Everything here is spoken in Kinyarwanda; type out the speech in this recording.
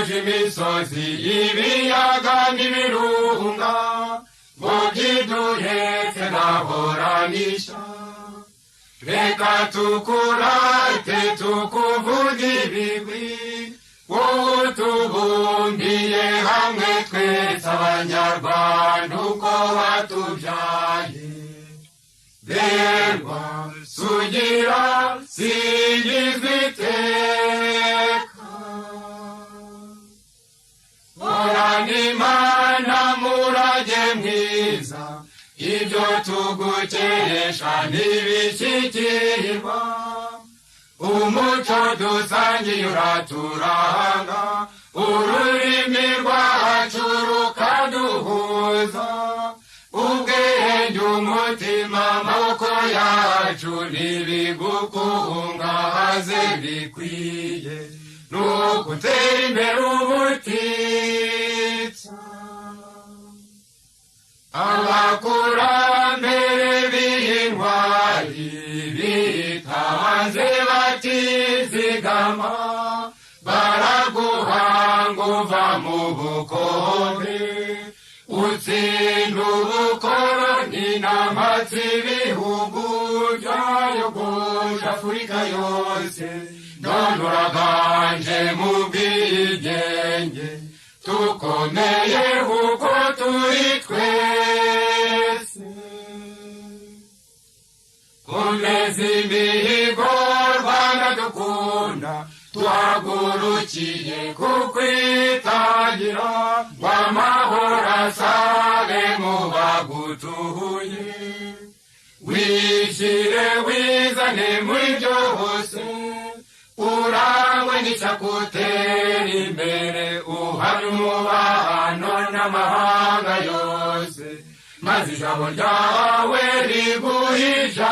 waje imisozi ibiyaga n'ibirunga ngo byiduhetse nahoranisha reka tukurate tukuvuge ibigwi wowe tubumbiye hamwe twese abanyarwanda uko watubyaye berwa sugira singizwa iteka horana imana murage mwiza ibyo tugukeresha ntibishyikirirwa umuco dusangiye uraturanga ururimi rwacu rukaduhuza ubwenge umutima amaboko yacu ntibigukungahaze bikwiye nugutera imbere ubutitsa abakurambere b'intwari bitanze batizigama baraguhanga uva mu bukombe utsinda ubukoroni n'amatsi ibihugu byayogoje Afurika yose none uraganje mu bwigenge tukomeye uko turi twese komeza imihigo Rwanda dukunda tuhagurukiye kukwitangira ngo amahoro asabe mu bagutuye wishyire wizane muri byose urangwe n'icyakutera imbere uhari umubano n'amahanga yose maze ijabo ryawe riguhisha